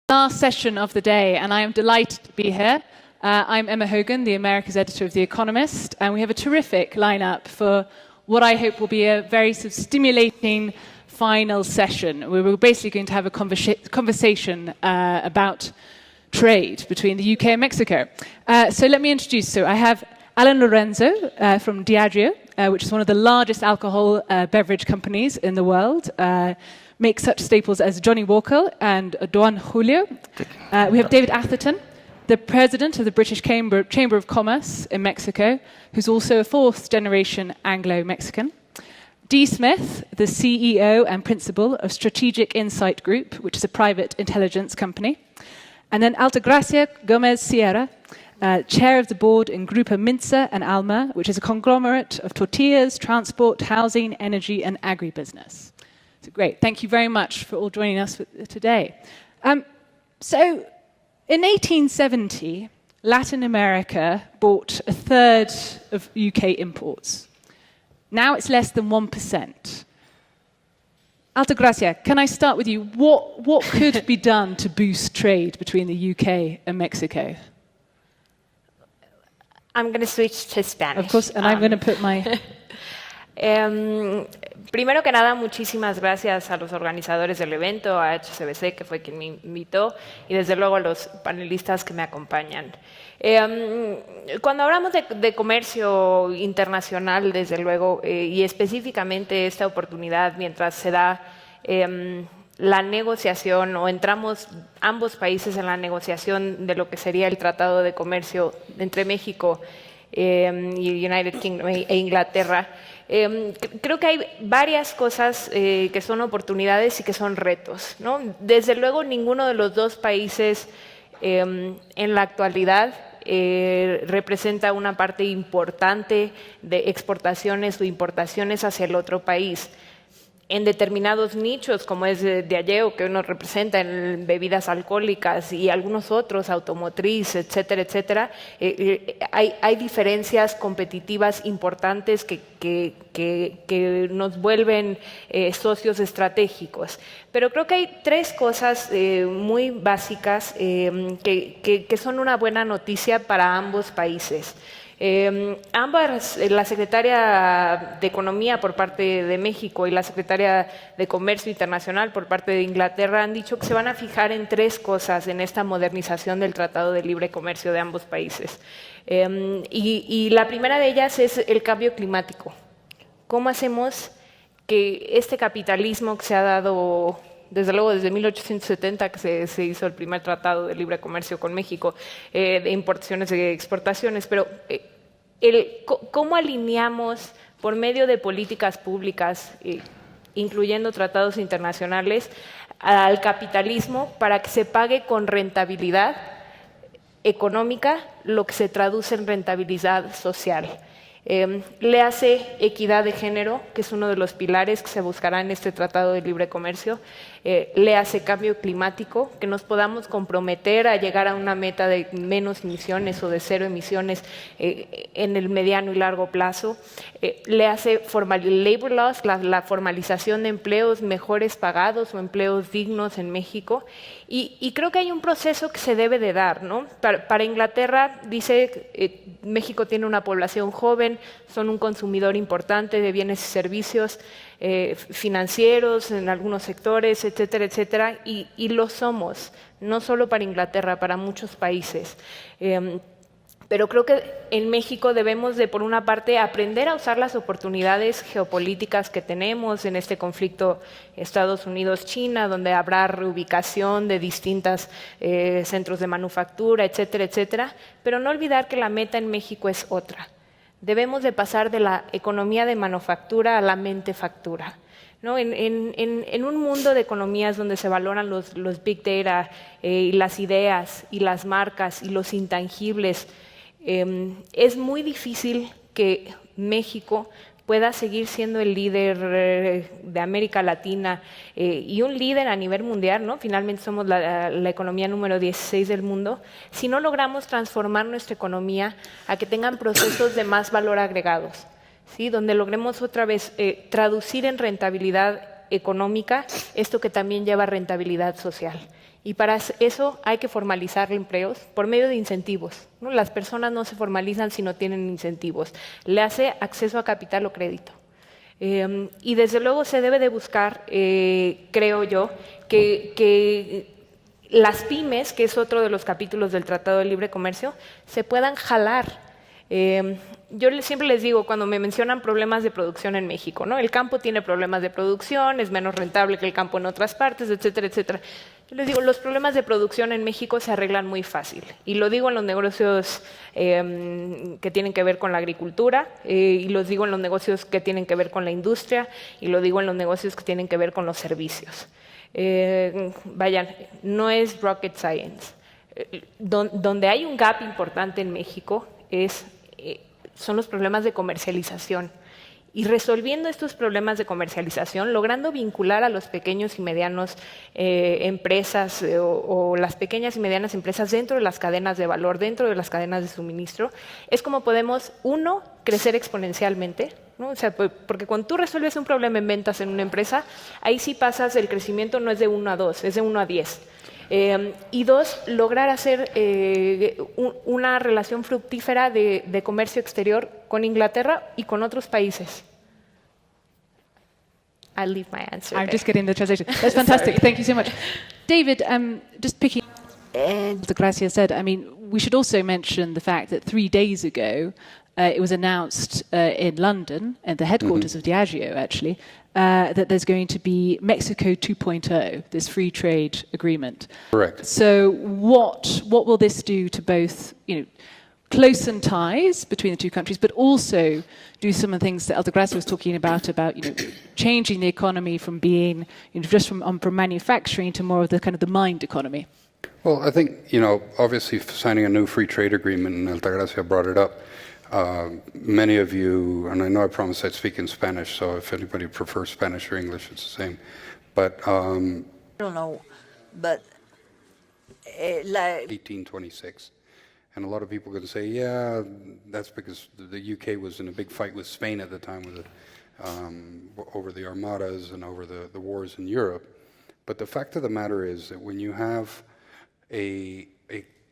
Last session of the day, and I am delighted to be here. I'm Emma Hogan, the Americas editor of The Economist, and we have a terrific lineup for what I hope will be a very sort of stimulating final session, where we're basically going to have a conversation about trade between the UK and Mexico. So let me introduce. So I have Alan Lorenzo from Diageo, which is one of the largest alcohol beverage companies in the world. Make such staples as Johnny Walker and Don Julio. We have David Atherton, the president of the British Chamber of Commerce in Mexico, who's also a fourth-generation Anglo-Mexican. Dee Smith, the CEO and principal of Strategic Insight Group, which is a private intelligence company. And then Altagracia Gomez Sierra, chair of the board in Grupo Minsa and Alma, which is a conglomerate of tortillas, transport, housing, energy, and agribusiness. So great. Thank you very much for all joining us today. So in 1870, Latin America bought a third of UK imports. Now it's less than 1%. Altagracia, can I start with you? What could be done to boost trade between the UK and Mexico? I'm going to switch to Spanish. Of course, and I'm going to put my... Primero que nada, muchísimas gracias a los organizadores del evento, a HSBC, que fue quien me invitó, y desde luego a los panelistas que me acompañan. Cuando hablamos de comercio internacional, desde luego, y específicamente esta oportunidad mientras se da la negociación, o entramos ambos países en la negociación de lo que sería el Tratado de Comercio entre México y United Kingdom e Inglaterra, creo que hay varias cosas que son oportunidades y que son retos, ¿no? Desde luego, ninguno de los dos países en la actualidad representa una parte importante de exportaciones o importaciones hacia el otro país. En determinados nichos, como es Diageo, que uno representa en bebidas alcohólicas y algunos otros, automotriz, etcétera, etcétera, hay diferencias competitivas importantes que nos vuelven socios estratégicos. Pero creo que hay tres cosas muy básicas que son una buena noticia para ambos países. Ambas, la secretaria de Economía por parte de México y la secretaria de Comercio Internacional por parte de Inglaterra han dicho que se van a fijar en tres cosas en esta modernización del Tratado de Libre Comercio de ambos países. Y la primera de ellas es el cambio climático. ¿Cómo hacemos que este capitalismo que se ha dado desde luego desde 1870 que se hizo el primer tratado de libre comercio con México, de importaciones y exportaciones, pero ¿cómo alineamos por medio de políticas públicas, incluyendo tratados internacionales, al capitalismo para que se pague con rentabilidad económica lo que se traduce en rentabilidad social? Le hace equidad de género, que es uno de los pilares que se buscará en este Tratado de Libre Comercio. Le hace cambio climático, que nos podamos comprometer a llegar a una meta de menos emisiones o de cero emisiones en el mediano y largo plazo. Le hace labor laws, la formalización de empleos mejores pagados o empleos dignos en México. Y creo que hay un proceso que se debe de dar, ¿no? Para Inglaterra, dice, México tiene una población joven, son un consumidor importante de bienes y servicios financieros en algunos sectores, etcétera, etcétera, y lo somos, no solo para Inglaterra, para muchos países. Pero creo que en México debemos de, por una parte, aprender a usar las oportunidades geopolíticas que tenemos en este conflicto Estados Unidos-China, donde habrá reubicación de distintos centros de manufactura, etcétera, etcétera, pero no olvidar que la meta en México es otra. Debemos de pasar de la economía de manufactura a la mentefactura, ¿no? En un mundo de economías donde se valoran los big data, y las ideas y las marcas y los intangibles, es muy difícil que México pueda seguir siendo el líder de América Latina y un líder a nivel mundial, ¿no? Finalmente somos la economía número 16 del mundo, si no logramos transformar nuestra economía a que tengan procesos de más valor agregados, ¿sí? Donde logremos otra vez traducir en rentabilidad económica, esto que también lleva rentabilidad social. Y para eso hay que formalizar empleos por medio de incentivos, ¿no? Las personas no se formalizan si no tienen incentivos. Le hace acceso a capital o crédito. Y desde luego se debe de buscar, creo yo, que las pymes, que es otro de los capítulos del Tratado de Libre Comercio, se puedan jalar. Yo siempre les digo, cuando me mencionan problemas de producción en México, ¿no? El campo tiene problemas de producción, es menos rentable que el campo en otras partes, etcétera, etcétera. Yo les digo, los problemas de producción en México se arreglan muy fácil. Y lo digo en los negocios que tienen que ver con la agricultura, y los digo en los negocios que tienen que ver con la industria, y lo digo en los negocios que tienen que ver con los servicios. Vayan, no es rocket science. Donde hay un gap importante en México son los problemas de comercialización. Y resolviendo estos problemas de comercialización, logrando vincular a los pequeños y medianos empresas o las pequeñas y medianas empresas dentro de las cadenas de valor, dentro de las cadenas de suministro, es como podemos, uno, crecer exponencialmente, ¿no? O sea, porque cuando tú resuelves un problema en ventas en una empresa, ahí sí pasas, el crecimiento no es de 1 a 2, es de 1 a 10. Y dos, lograr hacer una relación fructífera de comercio exterior con Inglaterra y con otros países. I'll leave my answer I'm there. just getting the translation. That's fantastic. Thank you so much. David, just picking what Gracia said, I mean, we should also mention the fact that 3 days ago, it was announced in London, at the headquarters of Diageo, actually, that there's going to be Mexico 2.0, this free trade agreement. Correct. So what will this do to both, closen ties between the two countries, but also do some of the things that Altagracia was talking about changing the economy from being just from manufacturing to more of the kind of the mind economy? Well, I think, obviously signing a new free trade agreement, and Altagracia brought it up, many of you, and I know I promised I'd speak in Spanish, so if anybody prefers Spanish or English, it's the same. But I don't know, but 1826. And a lot of people are going to say, yeah, that's because the UK was in a big fight with Spain at the time with over the armadas and over the wars in Europe. But the fact of the matter is that when you have a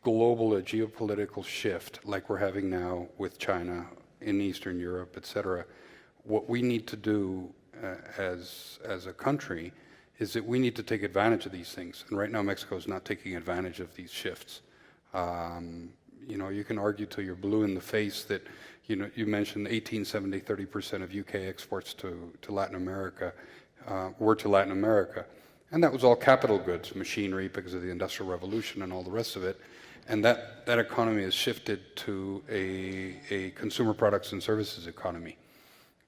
global, a geopolitical shift like we're having now with China in Eastern Europe, etc., what we need to do as a country is that we need to take advantage of these things. And right now Mexico is not taking advantage of these shifts. You can argue till you're blue in the face that, you mentioned 1870, 30% of UK exports to Latin America were to Latin America. And that was all capital goods, machinery because of the Industrial Revolution and all the rest of it. And that economy has shifted to a consumer products and services economy.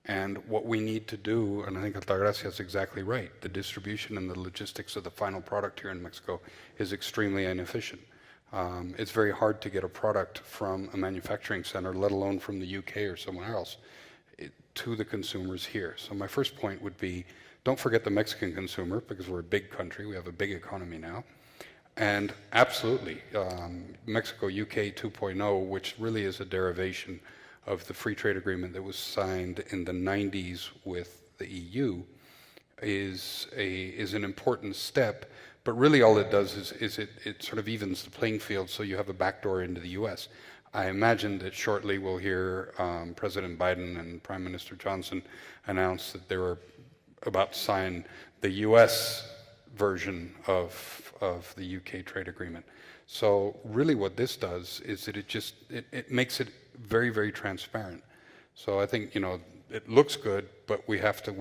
And what we need to do, and I think Altagracia is exactly right, the distribution and the logistics of the final product here in Mexico is extremely inefficient. It's very hard to get a product from a manufacturing center, let alone from the UK or somewhere else, to the consumers here. So my first point would be, don't forget the Mexican consumer, because we're a big country, we have a big economy now. And absolutely, Mexico UK 2.0, which really is a derivation of the free trade agreement that was signed in the 90s with the EU, is an important step. But really all it does is it sort of evens the playing field so you have a backdoor into the US. I imagine that shortly we'll hear President Biden and Prime Minister Johnson announce that they were about to sign the US version of the UK trade agreement. So really what this does is that it makes it very, very transparent. So I think, it looks good, but we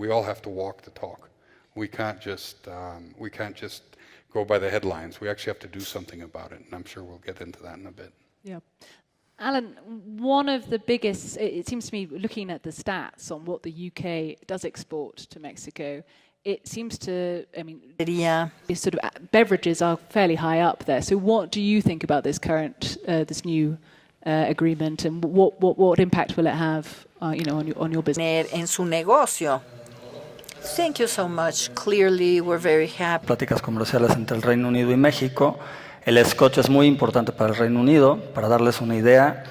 all have to walk the talk. We can't just go by the headlines. We actually have to do something about it, and I'm sure we'll get into that in a bit. Yeah. Alan, one of the biggest, it seems to me, looking at the stats on what the UK does export to Mexico, it seems to, sort of beverages are fairly high up there. So what do you think about this this new agreement, and what impact will it have, on your business? en su negocio. Thank you so much. Clearly, we're very happy. Pláticas comerciales entre el Reino Unido y México. El Scotch es muy importante para el Reino Unido. Para darles una idea,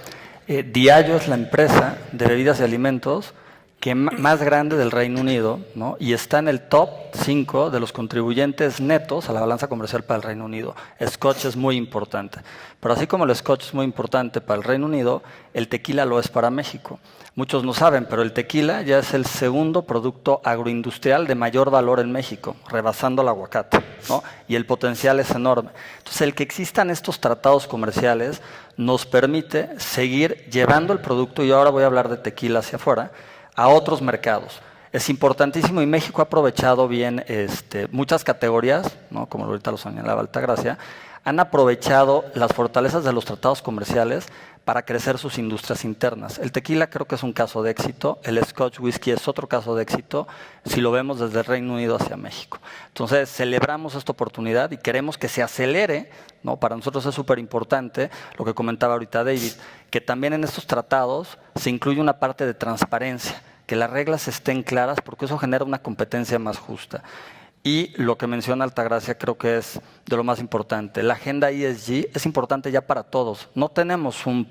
Diageo es la empresa de bebidas y alimentos más grande del Reino Unido, ¿no? Y está en el top 5 de los contribuyentes netos a la balanza comercial para el Reino Unido. Scotch es muy importante. Pero así como el Scotch es muy importante para el Reino Unido, el tequila lo es para México. Muchos no saben, pero el tequila ya es el segundo producto agroindustrial de mayor valor en México, rebasando el aguacate, ¿no? Y el potencial es enorme. Entonces, el que existan estos tratados comerciales nos permite seguir llevando el producto, y ahora voy a hablar de tequila hacia afuera, a otros mercados. Es importantísimo y México ha aprovechado bien muchas categorías, ¿no? Como ahorita lo señalaba Altagracia, han aprovechado las fortalezas de los tratados comerciales para crecer sus industrias internas. El tequila creo que es un caso de éxito, el Scotch whisky es otro caso de éxito si lo vemos desde el Reino Unido hacia México. Entonces celebramos esta oportunidad y queremos que se acelere, ¿no? Para nosotros es súper importante lo que comentaba ahorita David, que también en estos tratados se incluye una parte de transparencia, que las reglas estén claras porque eso genera una competencia más justa. Y lo que menciona Altagracia creo que es de lo más importante. La agenda ESG es importante ya para todos. No tenemos un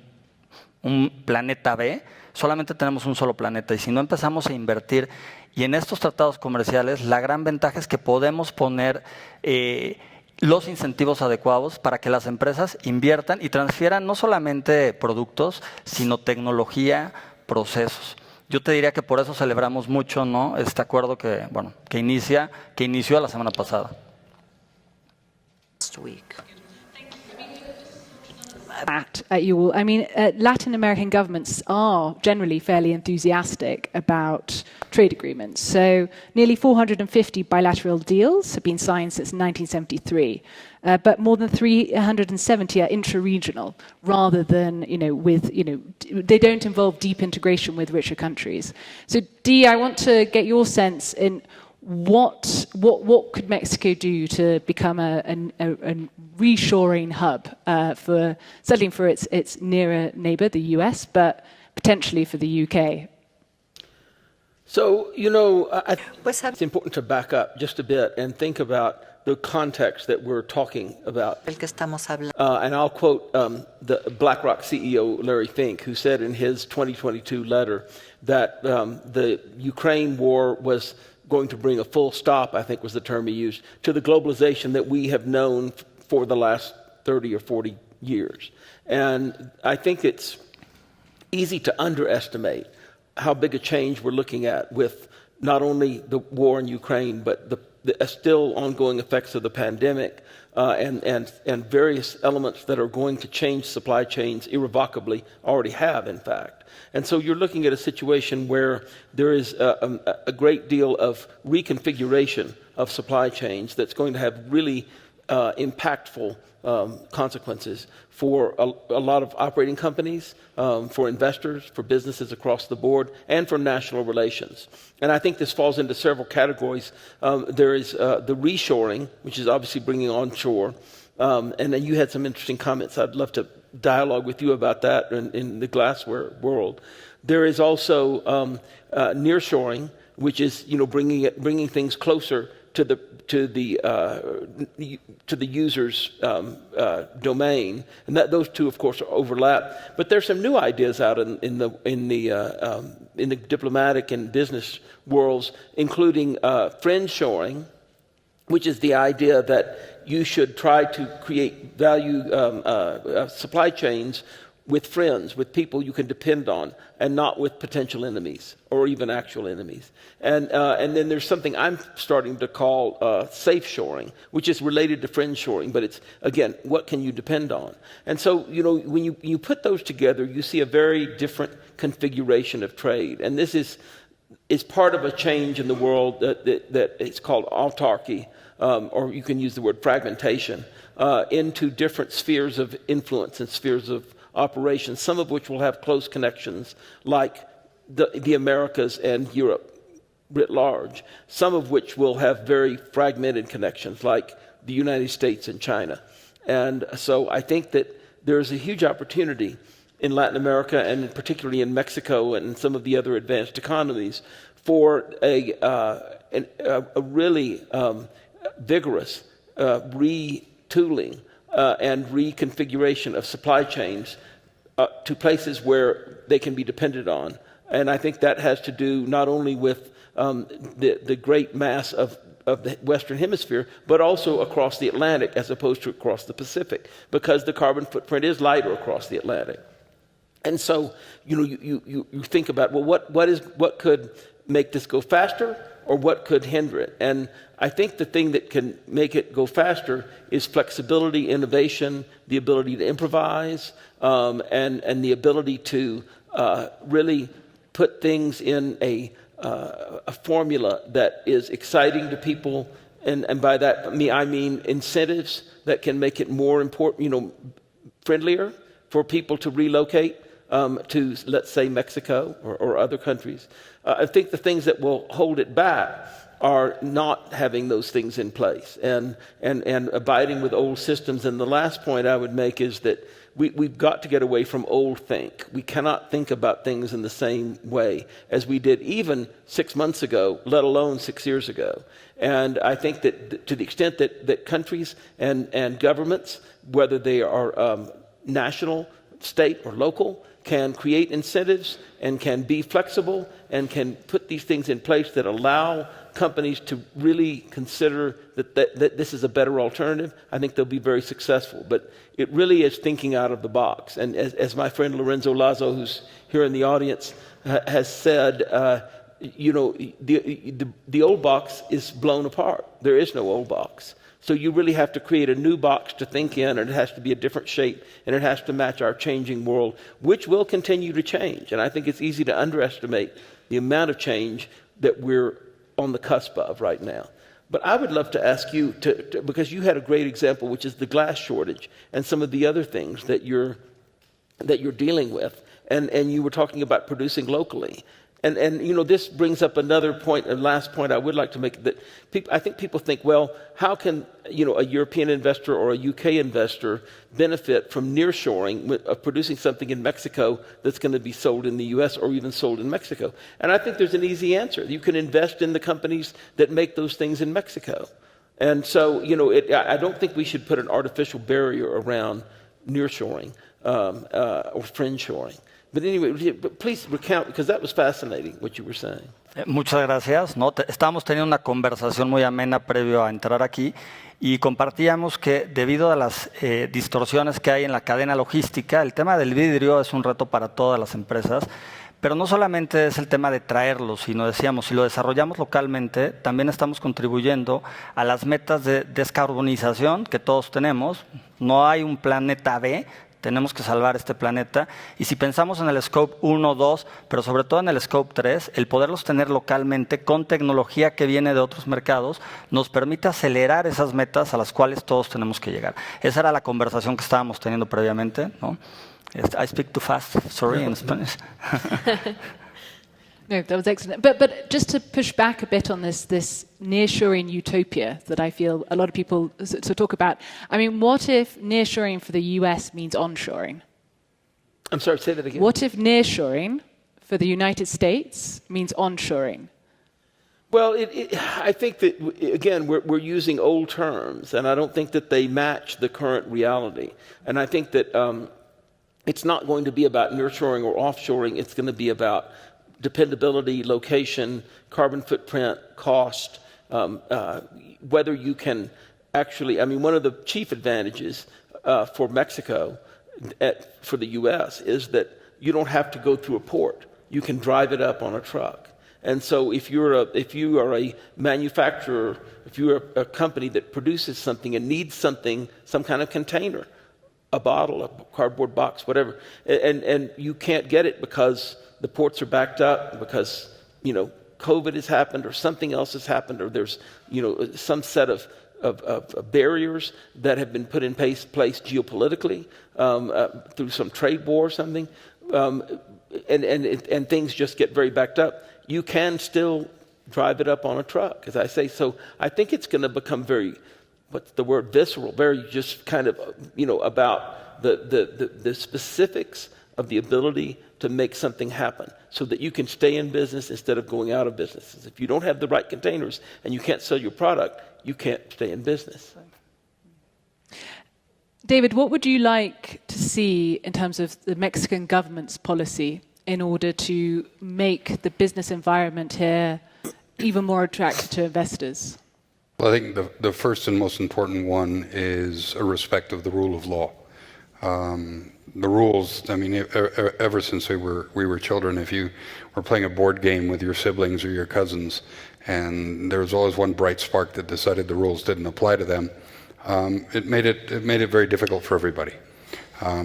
planeta B, solamente tenemos un solo planeta. Y si no empezamos a invertir, y en estos tratados comerciales, la gran ventaja es que podemos poner los incentivos adecuados para que las empresas inviertan y transfieran no solamente productos, sino tecnología, procesos. Yo te diría que por eso celebramos mucho, ¿no? Este acuerdo que inició la semana pasada. Last week. Latin American governments are generally fairly enthusiastic about trade agreements. So nearly 450 bilateral deals have been signed since 1973, but more than 370 are intra-regional, rather than, they don't involve deep integration with richer countries. So Dee, I want to get your sense in what could Mexico do to become a reshoring hub certainly for its nearer neighbour, the US, but potentially for the UK? So, I think it's important to back up just a bit and think about the context that we're talking about. And I'll quote the BlackRock CEO, Larry Fink, who said in his 2022 letter that the Ukraine war was going to bring a full stop, I think was the term he used, to the globalization that we have known for the last 30 or 40 years. And I think it's easy to underestimate how big a change we're looking at with not only the war in Ukraine, but the still ongoing effects of the pandemic and various elements that are going to change supply chains irrevocably, already have, in fact. And so you're looking at a situation where there is a great deal of reconfiguration of supply chains that's going to have really impactful consequences for a lot of operating companies, for investors, for businesses across the board, and for national relations. And I think this falls into several categories. There is the reshoring, which is obviously bringing onshore. And then you had some interesting comments. I'd love to dialogue with you about that in the glassware world. There is also nearshoring, which is bringing things closer to the user's domain, and those two, of course, overlap. But there's some new ideas out in the diplomatic and business worlds, including friendshoring, which is the idea that you should try to create value supply chains with friends, with people you can depend on, and not with potential enemies or even actual enemies. And then there's something I'm starting to call safe shoring, which is related to friend shoring, but it's, again, what can you depend on? And so, when you put those together, you see a very different configuration of trade. And this is part of a change in the world that it's called autarky, or you can use the word fragmentation, into different spheres of influence and spheres of operations, some of which will have close connections, like the Americas and Europe writ large, some of which will have very fragmented connections, like the United States and China. And so I think that there's a huge opportunity in Latin America, and particularly in Mexico and some of the other advanced economies, for a really vigorous retooling and reconfiguration of supply chains to places where they can be depended on And I think that has to do not only with the great mass of the Western Hemisphere, but also across the Atlantic as opposed to across the Pacific, because the carbon footprint is lighter across the Atlantic. And so, you think about, well, what could make this go faster, or what could hinder it? And I think the thing that can make it go faster is flexibility, innovation, the ability to improvise, and the ability to really put things in a formula that is exciting to people, and by that I mean incentives that can make it more important, friendlier for people to relocate to, let's say, Mexico or other countries. I think the things that will hold it back are not having those things in place and abiding with old systems. And the last point I would make is that we've got to get away from old think. We cannot think about things in the same way as we did even 6 months ago, let alone 6 years ago. And I think that to the extent that countries and governments, whether they are national, state, or local, can create incentives and can be flexible and can put these things in place that allow companies to really consider that this is a better alternative, I think they'll be very successful. But it really is thinking out of the box. And as my friend Lorenzo Lazo, who's here in the audience, has said, the old box is blown apart. There is no old box. So you really have to create a new box to think in, and it has to be a different shape, and it has to match our changing world, which will continue to change. And I think it's easy to underestimate the amount of change that we're on the cusp of right now. But I would love to ask you, because you had a great example, which is the glass shortage and some of the other things that you're dealing with, and you were talking about producing locally. And this brings up another point, and last point I would like to make, that I think people think, well, how can a European investor or a UK investor benefit from nearshoring of producing something in Mexico that's going to be sold in the US or even sold in Mexico? And I think there's an easy answer. You can invest in the companies that make those things in Mexico. And so, I don't think we should put an artificial barrier around nearshoring or friendshoring. But anyway, please recount, because that was fascinating what you were saying. Muchas gracias. Estábamos teniendo una conversación muy amena previo a entrar aquí y compartíamos que debido a las distorsiones que hay en la cadena logística, el tema del vidrio es un reto para todas las empresas, pero no solamente es el tema de traerlo, sino decíamos, si lo desarrollamos localmente, también estamos contribuyendo a las metas de descarbonización que todos tenemos. No hay un planeta B. Tenemos que salvar este planeta. Y si pensamos en el Scope 1, 2, pero sobre todo en el Scope 3, el poderlos tener localmente con tecnología que viene de otros mercados nos permite acelerar esas metas a las cuales todos tenemos que llegar. Esa era la conversación que estábamos teniendo previamente, ¿no? I speak too fast, sorry, in Spanish. No, that was excellent. But just to push back a bit on this nearshoring utopia that I feel a lot of people talk about. I mean, what if nearshoring for the US means onshoring? I'm sorry, say that again. What if nearshoring for the United States means onshoring? Well, I think that, again, we're using old terms, and I don't think that they match the current reality. And I think that it's not going to be about nearshoring or offshoring. It's going to be about dependability, location, carbon footprint, cost, whether you can actually, one of the chief advantages for Mexico, for the U.S., is that you don't have to go through a port. You can drive it up on a truck. And so if you are a manufacturer, if you're a company that produces something and needs something, some kind of container, a bottle, a cardboard box, whatever, and you can't get it because the ports are backed up, because COVID has happened or something else has happened, or there's some set of barriers that have been put in place geopolitically through some trade war or something, and things just get very backed up. You can still drive it up on a truck, as I say. So I think it's going to become very, what's the word, visceral, very just kind of about the specifics of the ability to make something happen so that you can stay in business instead of going out of business. If you don't have the right containers and you can't sell your product, you can't stay in business. David, what would you like to see in terms of the Mexican government's policy in order to make the business environment here even more attractive to investors? Well, I think the first and most important one is a respect of the rule of law. The rules, I mean, ever since we were children, if you were playing a board game with your siblings or your cousins, and there was always one bright spark that decided the rules didn't apply to them, it made it very difficult for everybody.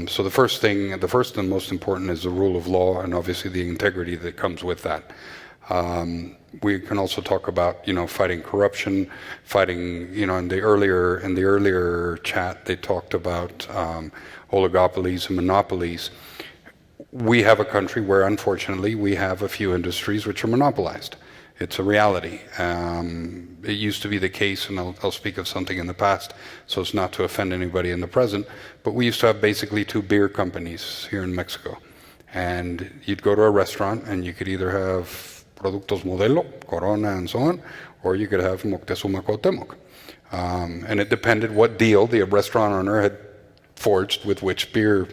So the first and most important is the rule of law, and obviously the integrity that comes with that. We can also talk about, fighting corruption, fighting, in the earlier chat, they talked about oligopolies and monopolies. We have a country where, unfortunately, we have a few industries which are monopolized. It's a reality. It used to be the case, and I'll speak of something in the past, so as not to offend anybody in the present, but we used to have basically 2 beer companies here in Mexico. And you'd go to a restaurant, and you could either have Productos Modelo, Corona, and so on, or you could have Moctezuma Cuauhtémoc. And it depended what deal the restaurant owner had forged with which beer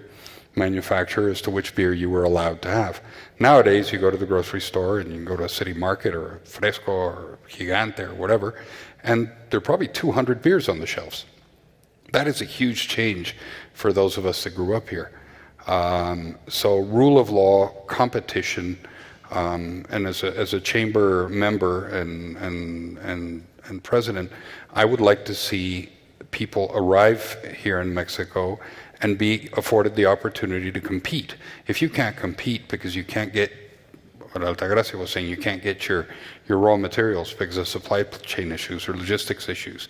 manufacturer as to which beer you were allowed to have. Nowadays, you go to the grocery store, and you can go to a city market or Fresco or Gigante or whatever, and there are probably 200 beers on the shelves. That is a huge change for those of us that grew up here. So rule of law, competition, and as a chamber member and president, I would like to see people arrive here in Mexico and be afforded the opportunity to compete. If you can't compete because you can't get, what Altagracia was saying, you can't get your raw materials because of supply chain issues or logistics issues,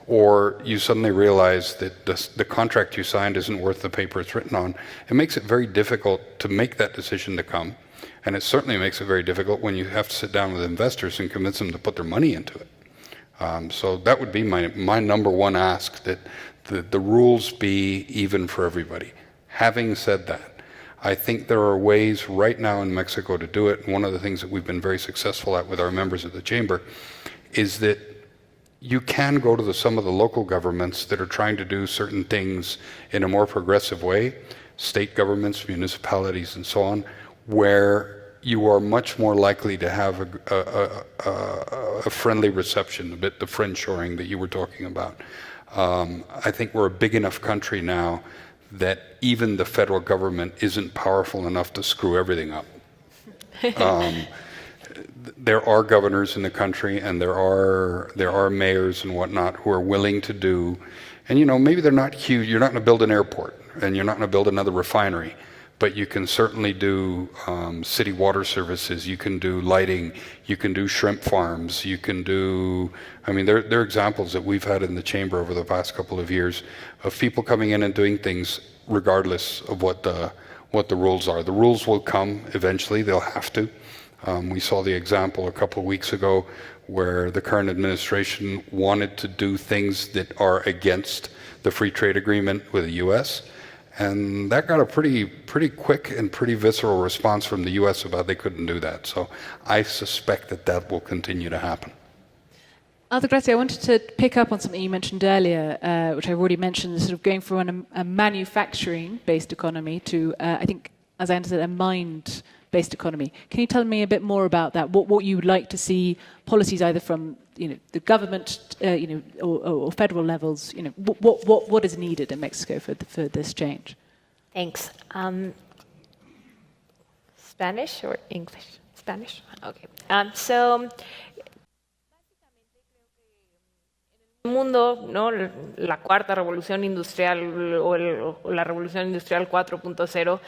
or you suddenly realize that the contract you signed isn't worth the paper it's written on, it makes it very difficult to make that decision to come. And it certainly makes it very difficult when you have to sit down with investors and convince them to put their money into it. So that would be my number one ask, that the rules be even for everybody. Having said that, I think there are ways right now in Mexico to do it. And one of the things that we've been very successful at with our members of the chamber is that you can go to some of the local governments that are trying to do certain things in a more progressive way, state governments, municipalities, and so on, where you are much more likely to have a friendly reception, a bit the friendshoring that you were talking about. I think we're a big enough country now that even the federal government isn't powerful enough to screw everything up. There are governors in the country, and there are mayors and whatnot who are willing to do, and maybe they're not huge. You're not going to build an airport, and you're not going to build another refinery, but you can certainly do city water services, you can do lighting, you can do shrimp farms, you can do, there are examples that we've had in the chamber over the past couple of years of people coming in and doing things regardless of what the rules are. The rules will come eventually, they'll have to. We saw the example a couple of weeks ago where the current administration wanted to do things that are against the free trade agreement with the US. And that got a pretty quick and pretty visceral response from the US about they couldn't do that. So I suspect that will continue to happen. Altagracia, I wanted to pick up on something you mentioned earlier, which I've already mentioned, sort of going from a manufacturing-based economy to, I think, as I understand, a mind-based economy. Can you tell me a bit more about that? What you would like to see policies either from the government, or federal levels? What is needed in Mexico for this change? Thanks. Spanish or English? Spanish. Okay. So. En el mundo, ¿no? La cuarta revolución industrial o la revolución industrial 4.0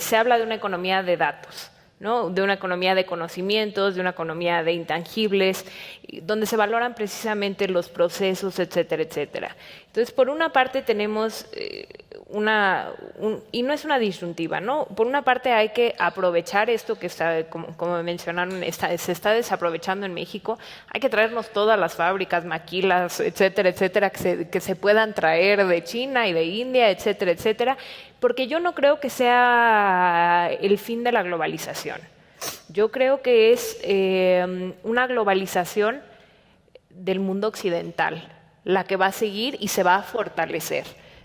se habla de una economía de datos, ¿no? De una economía de conocimientos, de una economía de intangibles, donde se valoran precisamente los procesos, etcétera, etcétera. Entonces, por una parte tenemos y no es una disyuntiva, ¿no? Por una parte hay que aprovechar esto que está, como mencionaron, se está desaprovechando en México. Hay que traernos todas las fábricas, maquilas, etcétera, etcétera, que se puedan traer de China y de India, etcétera, etcétera, porque yo no creo que sea el fin de la globalización. Yo creo que es una globalización del mundo occidental, la que va a seguir y se va a fortalecer.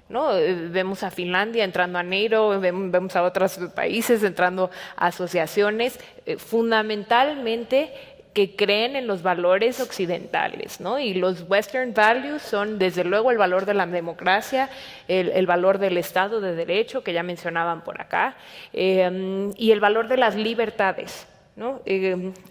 ¿no? Vemos a Finlandia entrando a NATO, vemos a otros países entrando a asociaciones, fundamentalmente que creen en los valores occidentales, ¿no? Y los Western values son, desde luego, el valor de la democracia, el valor del Estado de Derecho, que ya mencionaban por acá, y el valor de las libertades, ¿no?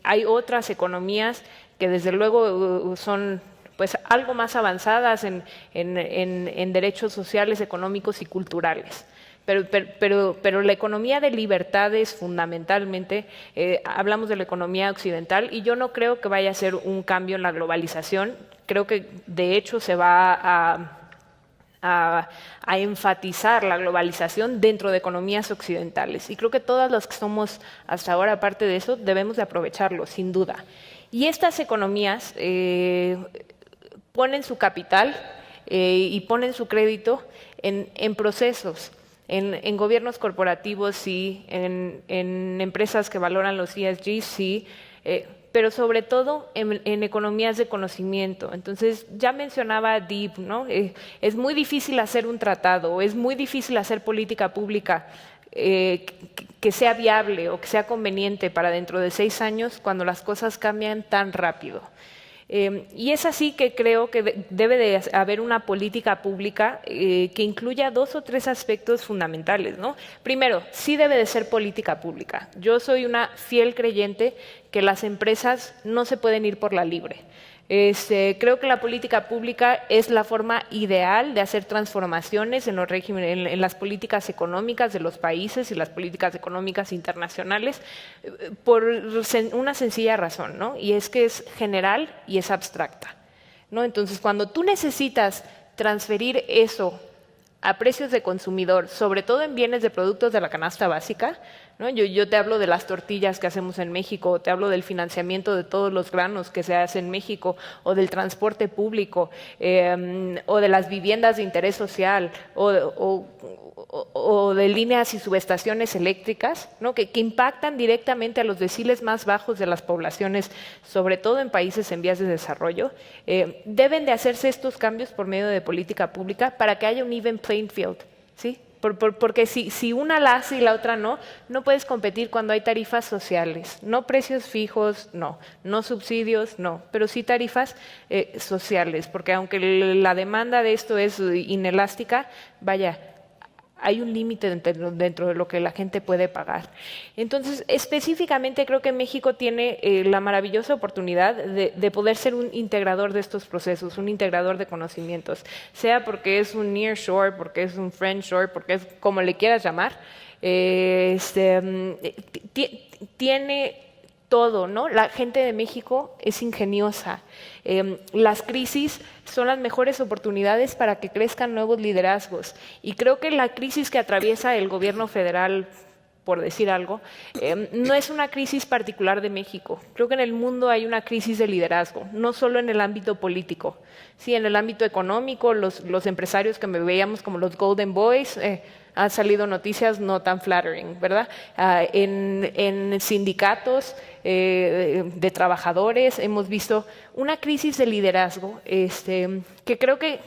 Hay otras economías que, desde luego, son pues algo más avanzadas en derechos sociales, económicos y culturales. Pero la economía de libertades, fundamentalmente, hablamos de la economía occidental, y yo no creo que vaya a ser un cambio en la globalización. Creo que, de hecho, se va a enfatizar la globalización dentro de economías occidentales. Y creo que todas las que somos hasta ahora parte de eso debemos de aprovecharlo, sin duda. Y estas economías ponen su capital y ponen su crédito en procesos, en gobiernos corporativos, sí, en empresas que valoran los ESG, sí, pero sobre todo en economías de conocimiento. Entonces, ya mencionaba Deep, ¿no? Es muy difícil hacer un tratado, es muy difícil hacer política pública que sea viable o que sea conveniente para dentro de 6 años cuando las cosas cambian tan rápido. Y es así que creo que debe de haber una política pública que incluya 2 o 3 aspectos fundamentales, ¿no? Primero, sí debe de ser política pública. Yo soy una fiel creyente que las empresas no se pueden ir por la libre. Creo que la política pública es la forma ideal de hacer transformaciones en los regímenes, en las políticas económicas de los países y las políticas económicas internacionales, por una sencilla razón, ¿no? Y es que es general y es abstracta, ¿no? Entonces, cuando tú necesitas transferir eso a precios de consumidor, sobre todo en bienes de productos de la canasta básica, ¿no? Yo te hablo de las tortillas que hacemos en México, te hablo del financiamiento de todos los granos que se hace en México, o del transporte público, o de las viviendas de interés social, o de líneas y subestaciones eléctricas, ¿no? que impactan directamente a los deciles más bajos de las poblaciones, sobre todo en países en vías de desarrollo. Deben de hacerse estos cambios por medio de política pública para que haya un even playing field, ¿sí? Porque si una la hace y la otra no puedes competir cuando hay tarifas sociales, no precios fijos, no subsidios, no, pero sí tarifas sociales, porque aunque la demanda de esto es inelástica, vaya, hay un límite dentro de lo que la gente puede pagar. Entonces, específicamente creo que México tiene la maravillosa oportunidad de poder ser un integrador de estos procesos, un integrador de conocimientos, sea porque es un nearshore, porque es un friendshore, porque es como le quieras llamar, tiene todo, ¿no? La gente de México es ingeniosa. Las crisis son las mejores oportunidades para que crezcan nuevos liderazgos. Y creo que la crisis que atraviesa el gobierno federal, por decir algo, no es una crisis particular de México. Creo que en el mundo hay una crisis de liderazgo, no solo en el ámbito político. Sí, en el ámbito económico, los empresarios que me veíamos como los Golden Boys, han salido noticias no tan flattering, ¿verdad? En sindicatos de trabajadores hemos visto una crisis de liderazgo que creo que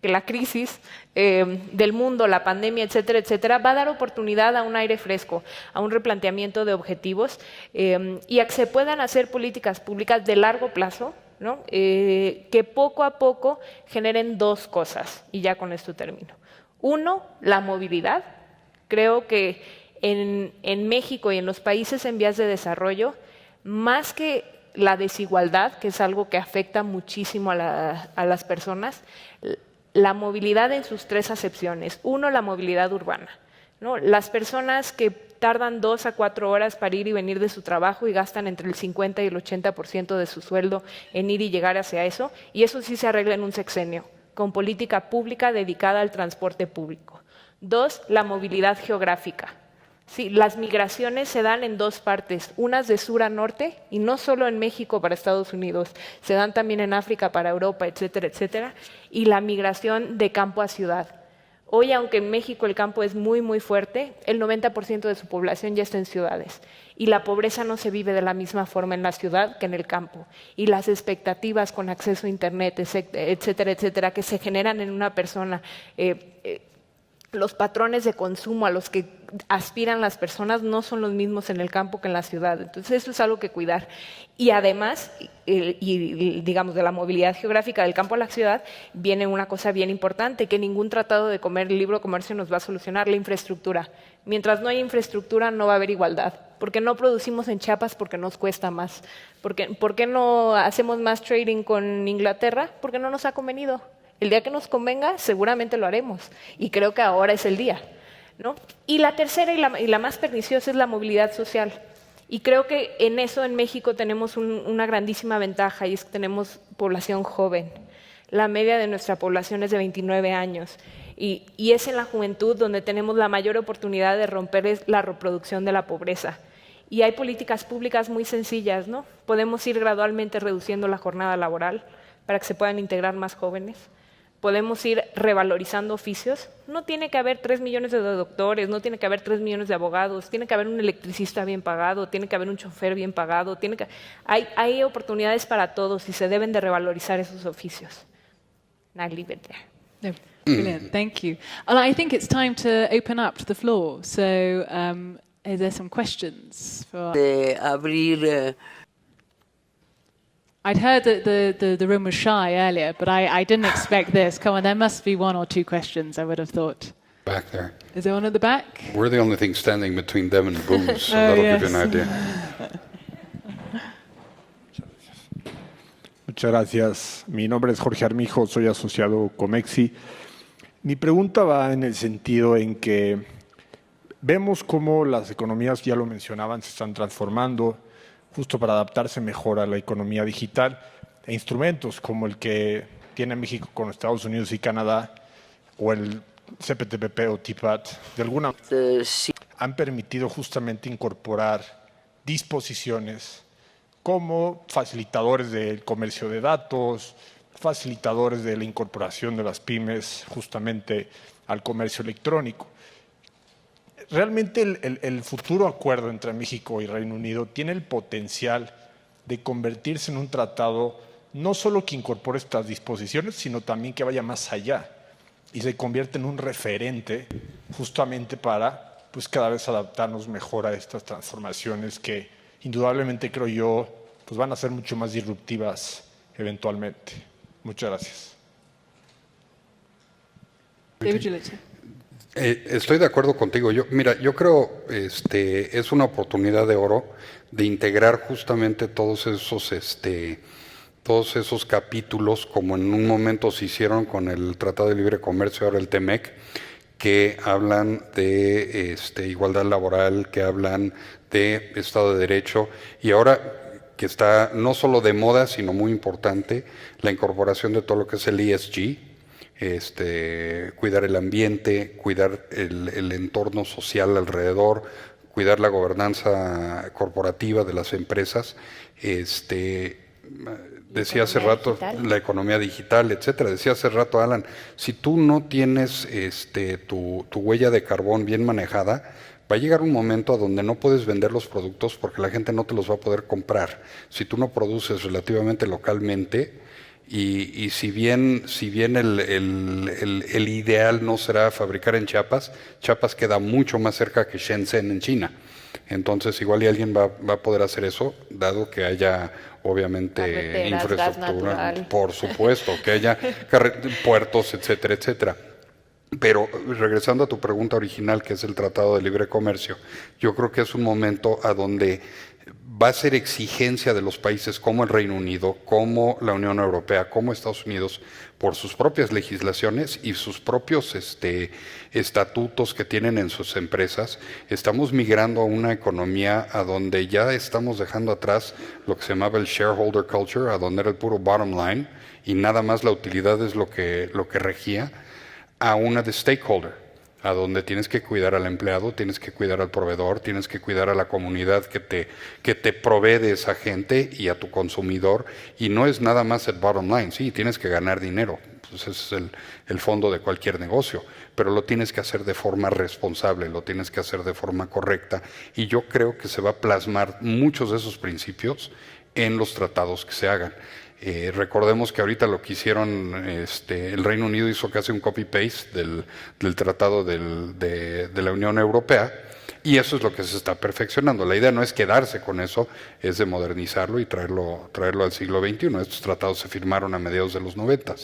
la crisis del mundo, la pandemia, etcétera, etcétera, va a dar oportunidad a un aire fresco, a un replanteamiento de objetivos y a que se puedan hacer políticas públicas de largo plazo, ¿no? Que poco a poco generen 2 cosas, y ya con esto termino. 1, la movilidad. Creo que en México y en los países en vías de desarrollo, más que la desigualdad, que es algo que afecta muchísimo a las personas, la movilidad en sus 3 acepciones. 1, la movilidad urbana, ¿no? Las personas que tardan 2 a 4 horas para ir y venir de su trabajo y gastan entre el 50 y el 80% de su sueldo en ir y llegar hacia eso, y eso sí se arregla en un sexenio, con política pública dedicada al transporte público. 2, la movilidad geográfica. Sí, las migraciones se dan en 2 partes, unas de sur a norte, y no solo en México para Estados Unidos, se dan también en África para Europa, etcétera, etcétera, y la migración de campo a ciudad. Hoy, aunque en México el campo es muy, muy fuerte, el 90% de su población ya está en ciudades. Y la pobreza no se vive de la misma forma en la ciudad que en el campo. Y las expectativas con acceso a Internet, etcétera, etcétera, que se generan en una persona, los patrones de consumo a los que aspiran las personas no son los mismos en el campo que en la ciudad. Entonces eso es algo que cuidar. Y además, digamos, de la movilidad geográfica del campo a la ciudad, viene una cosa bien importante, que ningún tratado de libre comercio nos va a solucionar: la infraestructura. Mientras no haya infraestructura, no va a haber igualdad. ¿Por qué no producimos en Chiapas? Porque nos cuesta más. ¿Por qué no hacemos más trading con Inglaterra? Porque no nos ha convenido. El día que nos convenga, seguramente lo haremos. Y creo que ahora es el día, ¿no? Y la tercera y la más perniciosa es la movilidad social. Y creo que en eso en México tenemos una grandísima ventaja, y es que tenemos población joven. La media de nuestra población es de 29 años. Y es en la juventud donde tenemos la mayor oportunidad de romper la reproducción de la pobreza. Y hay políticas públicas muy sencillas, ¿no? Podemos ir gradualmente reduciendo la jornada laboral para que se puedan integrar más jóvenes. Podemos ir revalorizando oficios. No tiene que haber 3 millones de doctores, no tiene que haber 3 millones de abogados, tiene que haber un electricista bien pagado, tiene que haber un chofer bien pagado, hay oportunidades para todos y se deben de revalorizar esos oficios. I leave it there. No, brilliant, thank you. And I think it's time to open up to the floor. So, are there some questions? De abrir... I'd heard that the room was shy earlier, but I didn't expect this. Come on, there must be 1 or 2 questions, I would have thought. Back there. Is there one at the back? We're the only thing standing between them and booze, so that'll give you an idea. Muchas gracias. Mi nombre es Jorge Armijo, soy asociado Comexi. Mi pregunta va en el sentido en que vemos cómo las economías, ya lo mencionaban, se están transformando justo para adaptarse mejor a la economía digital, e instrumentos como el que tiene México con Estados Unidos y Canadá, o el CPTPP o TPAT, de alguna manera han permitido justamente incorporar disposiciones como facilitadores del comercio de datos, facilitadores de la incorporación de las pymes justamente al comercio electrónico. Realmente el futuro acuerdo entre México y Reino Unido tiene el potencial de convertirse en un tratado no solo que incorpore estas disposiciones, sino también que vaya más allá y se convierte en un referente justamente para cada vez adaptarnos mejor a estas transformaciones que indudablemente, creo yo, van a ser mucho más disruptivas eventualmente. Muchas gracias. David Gillett. Estoy de acuerdo contigo. Yo creo es una oportunidad de oro de integrar justamente todos esos capítulos, como en un momento se hicieron con el Tratado de Libre Comercio, ahora el TEMEC, que hablan de igualdad laboral, que hablan de Estado de Derecho, y ahora que está no solo de moda, sino muy importante, la incorporación de todo lo que es el ESG, cuidar el ambiente, cuidar el entorno social alrededor, cuidar la gobernanza corporativa de las empresas, decía hace rato la economía digital, etcétera. Decía hace rato Alan, si tú no tienes tu huella de carbón bien manejada, va a llegar un momento a donde no puedes vender los productos porque la gente no te los va a poder comprar. Si tú no produces relativamente localmente, y si bien el ideal no será fabricar en Chiapas, Chiapas queda mucho más cerca que Shenzhen en China. Entonces igual y alguien va a poder hacer eso, dado que haya obviamente infraestructura, por supuesto, que haya puertos, etcétera, etcétera. Pero regresando a tu pregunta original, que es el Tratado de Libre Comercio, yo creo que es un momento a donde va a ser exigencia de los países como el Reino Unido, como la Unión Europea, como Estados Unidos, por sus propias legislaciones y sus propios estatutos que tienen en sus empresas. Estamos migrando a una economía a donde ya estamos dejando atrás lo que se llamaba el shareholder culture, a donde era el puro bottom line y nada más la utilidad es lo que regía, a una de stakeholder, a donde tienes que cuidar al empleado, tienes que cuidar al proveedor, tienes que cuidar a la comunidad que te provee de esa gente y a tu consumidor, y no es nada más el bottom line, sí, tienes que ganar dinero, pues ese es el fondo de cualquier negocio, pero lo tienes que hacer de forma responsable, lo tienes que hacer de forma correcta, y yo creo que se va a plasmar muchos de esos principios en los tratados que se hagan. Recordemos que ahorita lo que hicieron, el Reino Unido hizo casi un copy-paste del tratado de la Unión Europea, y eso es lo que se está perfeccionando. La idea no es quedarse con eso, es de modernizarlo y traerlo al siglo XXI. Estos tratados se firmaron a mediados de los 90.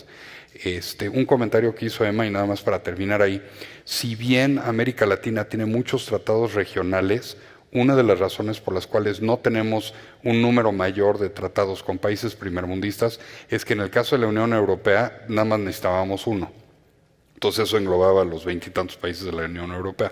Un comentario que hizo Emma, y nada más para terminar ahí: si bien América Latina tiene muchos tratados regionales, una de las razones por las cuales no tenemos un número mayor de tratados con países primermundistas es que en el caso de la Unión Europea nada más necesitábamos uno. Entonces eso englobaba a los 20 y tantos países de la Unión Europea.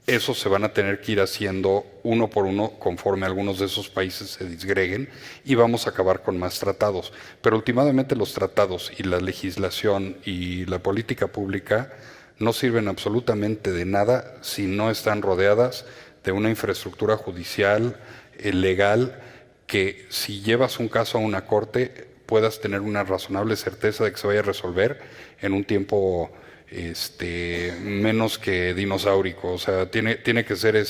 Eso se van a tener que ir haciendo uno por uno conforme algunos de esos países se disgreguen, y vamos a acabar con más tratados. Pero últimamente los tratados y la legislación y la política pública no sirven absolutamente de nada si no están rodeadas de una infraestructura judicial, legal, que si llevas un caso a una corte puedas tener una razonable certeza de que se vaya a resolver en un tiempo menos que dinosaurico. O sea, tiene que ser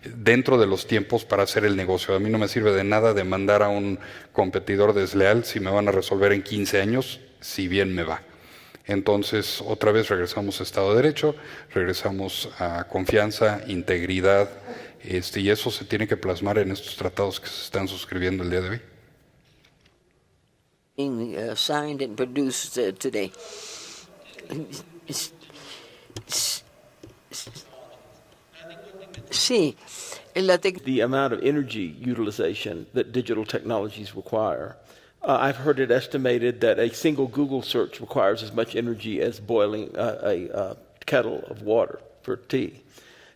dentro de los tiempos para hacer el negocio. A mí no me sirve de nada demandar a un competidor desleal si me van a resolver en 15 años, si bien me va. Entonces, otra vez regresamos a Estado de Derecho, regresamos a confianza, integridad, y eso se tiene que plasmar en estos tratados que se están suscribiendo el día de hoy. Signed and produced today. Sí, the amount of energy utilization that digital technologies require. I've heard it estimated that a single Google search requires as much energy as boiling a kettle of water for tea.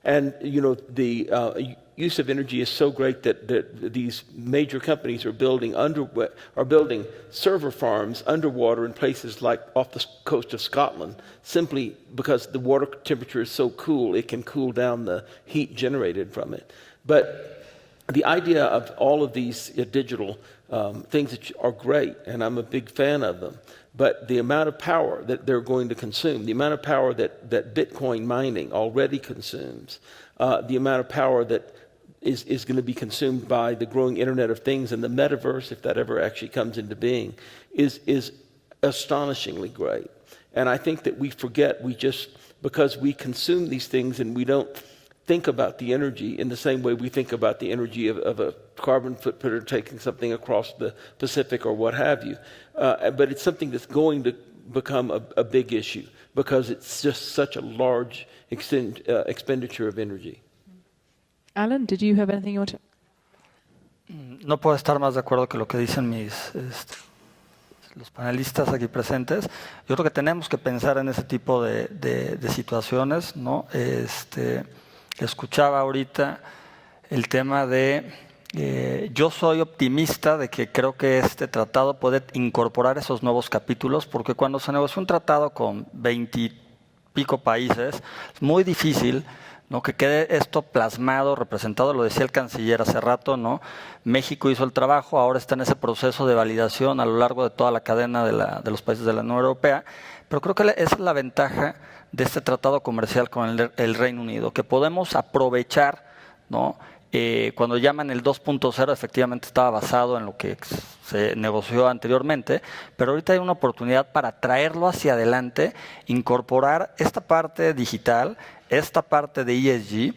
And, the use of energy is so great that these major companies are building server farms underwater in places like off the coast of Scotland, simply because the water temperature is so cool, it can cool down the heat generated from it. But the idea of all of these digital things that are great, and I'm a big fan of them, but the amount of power that they're going to consume, the amount of power that Bitcoin mining already consumes, the amount of power that is going to be consumed by the growing Internet of Things and the metaverse, if that ever actually comes into being, is astonishingly great. And I think that we forget, because we consume these things and we don't think about the energy in the same way we think about the energy of a carbon footprint taking something across the Pacific or what have you. But it's something that's going to become a big issue because it's just such a large expenditure of energy. Alan, did you have anything you want to? No puedo estar más de acuerdo que lo que dicen los panelistas aquí presentes. Yo creo que tenemos que pensar en ese tipo de situaciones, ¿no? Escuchaba ahorita el tema yo soy optimista de que creo que este tratado puede incorporar esos nuevos capítulos, porque cuando se negocia un tratado con 20 y pico países, es muy difícil, ¿no?, que quede esto plasmado, representado. Lo decía el canciller hace rato, ¿no? México hizo el trabajo, ahora está en ese proceso de validación a lo largo de toda la cadena de los países de la Unión Europea, pero creo que esa es la ventaja de este tratado comercial con el Reino Unido, que podemos aprovechar, ¿no? Cuando llaman el 2.0, efectivamente estaba basado en lo que se negoció anteriormente, pero ahorita hay una oportunidad para traerlo hacia adelante, incorporar esta parte digital, esta parte de ESG,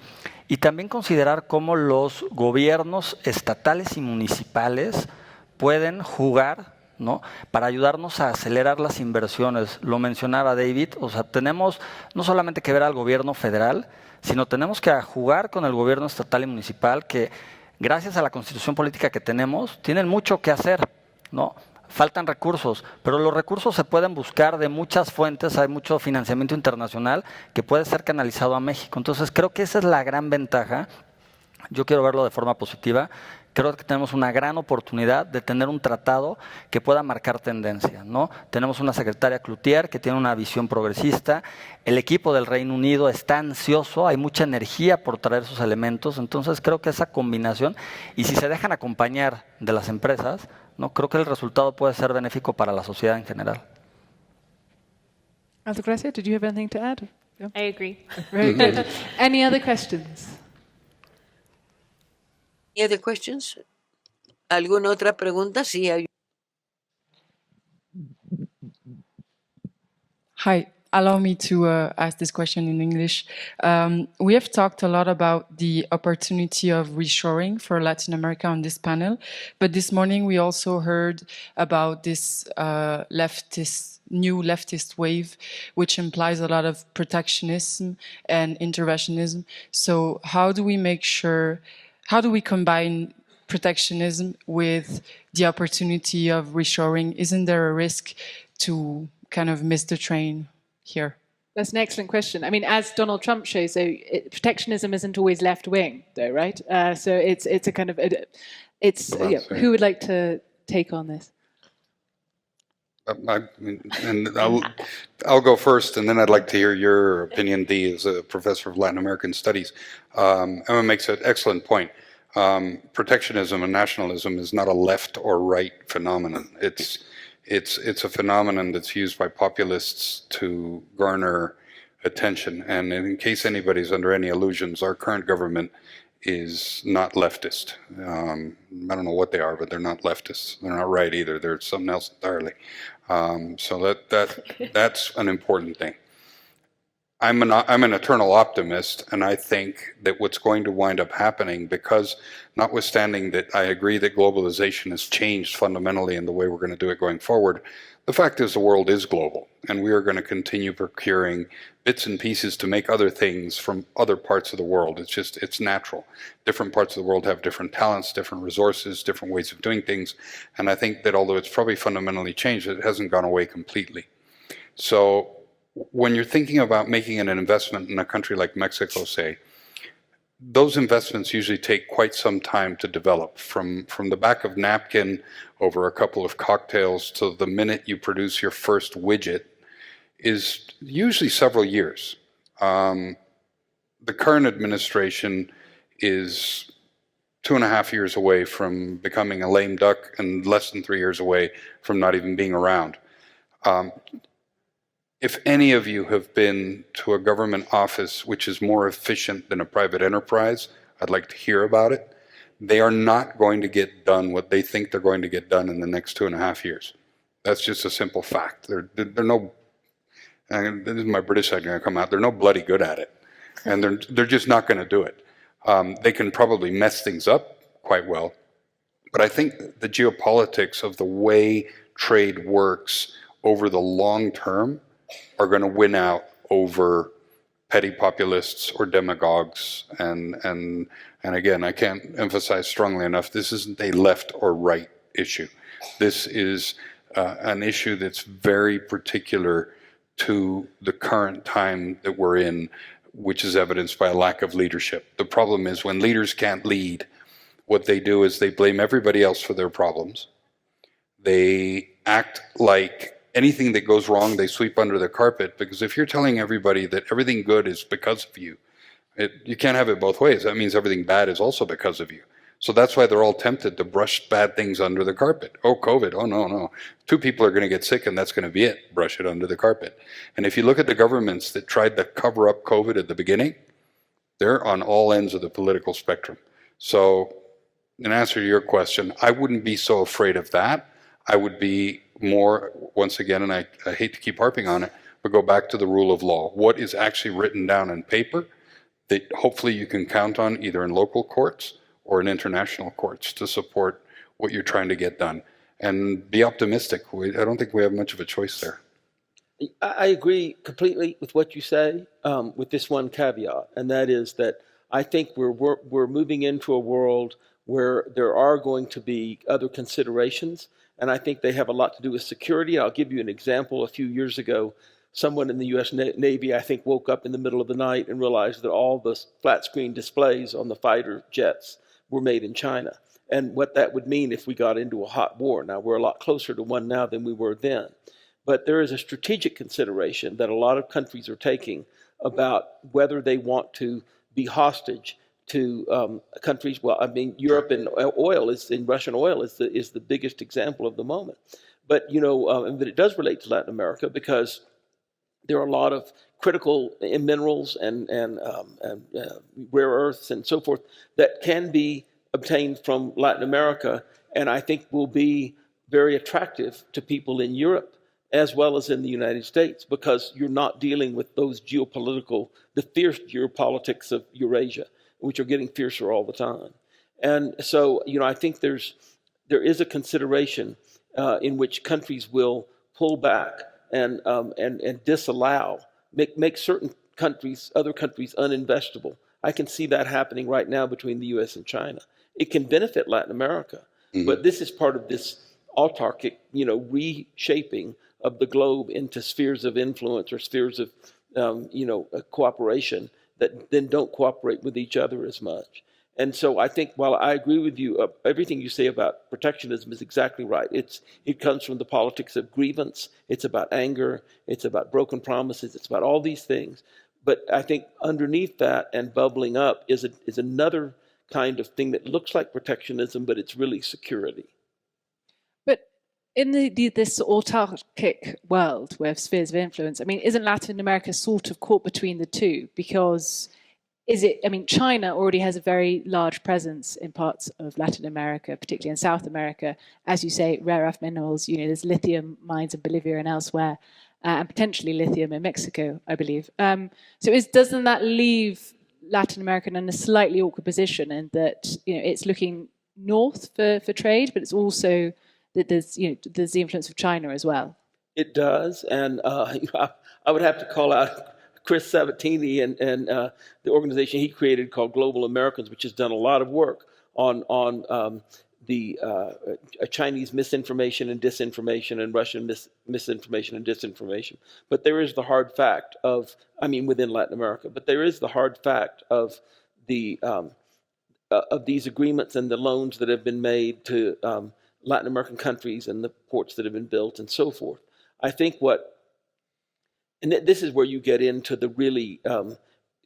y también considerar cómo los gobiernos estatales y municipales pueden jugar, ¿no?, para ayudarnos a acelerar las inversiones. Lo mencionaba David, o sea, tenemos no solamente que ver al gobierno federal, sino tenemos que jugar con el gobierno estatal y municipal, que gracias a la constitución política que tenemos, tienen mucho que hacer, ¿no? Faltan recursos, pero los recursos se pueden buscar de muchas fuentes, hay mucho financiamiento internacional que puede ser canalizado a México. Entonces creo que esa es la gran ventaja. Yo quiero verlo de forma positiva. Creo que tenemos una gran oportunidad de tener un tratado que pueda marcar tendencia, ¿no? Tenemos una secretaria Cloutier que tiene una visión progresista, el equipo del Reino Unido está ansioso, hay mucha energía por traer esos elementos, entonces creo que esa combinación, y si se dejan acompañar de las empresas, ¿no?, creo que el resultado puede ser benéfico para la sociedad en general. Altagracia, did you have anything to add? Yeah. I agree. Very good. Any other questions? Any other questions? ¿Alguna otra pregunta? Sí, hay Hi, allow me to ask this question in English. We have talked a lot about the opportunity of reshoring for Latin America on this panel, but this morning we also heard about this new leftist wave, which implies a lot of protectionism and interventionism. So how do we combine protectionism with the opportunity of reshoring? Isn't there a risk to kind of miss the train here? That's an excellent question. I mean, as Donald Trump shows, protectionism isn't always left wing, though, right? So it's a kind of who would like to take on this? I'll go first, and then I'd like to hear your opinion, Dee, as a professor of Latin American studies. Emma makes an excellent point. Protectionism and nationalism is not a left or right phenomenon. It's a phenomenon that's used by populists to garner attention. And in case anybody's under any illusions, our current government is not leftist. I don't know what they are, but they're not leftists. They're not right either. They're something else entirely. So that's an important thing. I'm an eternal optimist, and I think that what's going to wind up happening, because notwithstanding that I agree that globalization has changed fundamentally in the way we're going to do it going forward, the fact is the world is global, and we are going to continue procuring bits and pieces to make other things from other parts of the world. It's natural. Different parts of the world have different talents, different resources, different ways of doing things, and I think that although it's probably fundamentally changed, it hasn't gone away completely. So when you're thinking about making an investment in a country like Mexico, say, those investments usually take quite some time to develop, from the back of napkin over a couple of cocktails to the minute you produce your first widget is usually several years. The current administration is 2.5 years away from becoming a lame duck and less than 3 years away from not even being around. If any of you have been to a government office which is more efficient than a private enterprise, I'd like to hear about it. They are not going to get done what they think they're going to get done in the next 2.5 years. That's just a simple fact. They're no, and this is my British side going to come out, they're no bloody good at it. And they're just not going to do it. They can probably mess things up quite well. But I think the geopolitics of the way trade works over the long term are going to win out over petty populists or demagogues. And again, I can't emphasize strongly enough, this isn't a left or right issue. This is an issue that's very particular to the current time that we're in, which is evidenced by a lack of leadership. The problem is when leaders can't lead, what they do is they blame everybody else for their problems. They act like anything that goes wrong, they sweep under the carpet, because if you're telling everybody that everything good is because of you, you can't have it both ways. That means everything bad is also because of you. So that's why they're all tempted to brush bad things under the carpet. Oh, COVID, oh no. 2 people are going to get sick and that's going to be it. Brush it under the carpet. And if you look at the governments that tried to cover up COVID at the beginning, they're on all ends of the political spectrum. So in answer to your question, I wouldn't be so afraid of that. I would be more, once again, and I hate to keep harping on it, but go back to the rule of law. What is actually written down in paper that hopefully you can count on either in local courts or in international courts to support what you're trying to get done. And be optimistic. I don't think we have much of a choice there. I agree completely with what you say, with this one caveat, and that is that I think we're moving into a world where there are going to be other considerations, and I think they have a lot to do with security. I'll give you an example. A few years ago, someone in the U.S. Navy, I think, woke up in the middle of the night and realized that all the flat screen displays on the fighter jets were made in China, and what that would mean if we got into a hot war. Now, we're a lot closer to one now than we were then. But there is a strategic consideration that a lot of countries are taking about whether they want to be hostage to countries. Well, I mean, Europe and Russian oil is the biggest example of the moment. But but it does relate to Latin America because there are a lot of critical minerals and rare earths and so forth that can be obtained from Latin America, and I think will be very attractive to people in Europe as well as in the United States, because you're not dealing with the fierce geopolitics of Eurasia, which are getting fiercer all the time. And so, I think there is a consideration in which countries will pull back and disallow, make certain countries, other countries, uninvestable. I can see that happening right now between the U.S. and China. It can benefit Latin America, but this is part of this autarkic, reshaping of the globe into spheres of influence or spheres of, cooperation that then don't cooperate with each other as much. And so I think, while I agree with you, everything you say about protectionism is exactly right. It comes from the politics of grievance. It's about anger. It's about broken promises. It's about all these things. But I think underneath that and bubbling up is another kind of thing that looks like protectionism, but it's really security. But in this autarkic world with spheres of influence, I mean, isn't Latin America sort of caught between the two? Because China already has a very large presence in parts of Latin America, particularly in South America. As you say, rare earth minerals, there's lithium mines in Bolivia and elsewhere, and potentially lithium in Mexico, I believe. Doesn't that leave Latin America in a slightly awkward position in that, it's looking north for trade, but it's also that there's the influence of China as well? It does, and I would have to call out Chris Sabatini and the organization he created called Global Americans, which has done a lot of work on the Chinese misinformation and disinformation and Russian misinformation and disinformation. But there is the hard fact within Latin America, but there is the hard fact of these agreements and the loans that have been made to Latin American countries and the ports that have been built and so forth. I think and this is where you get into the really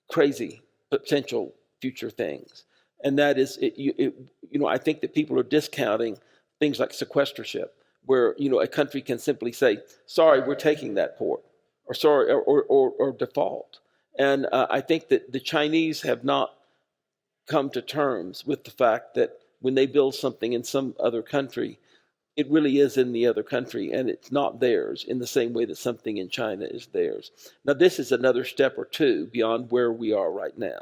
crazy potential future things. And that is, I think that people are discounting things like sequestership, where, a country can simply say, sorry, we're taking that port, or sorry, or default. And I think that the Chinese have not come to terms with the fact that when they build something in some other country, it really is in the other country, and it's not theirs in the same way that something in China is theirs. Now, this is another step or two beyond where we are right now.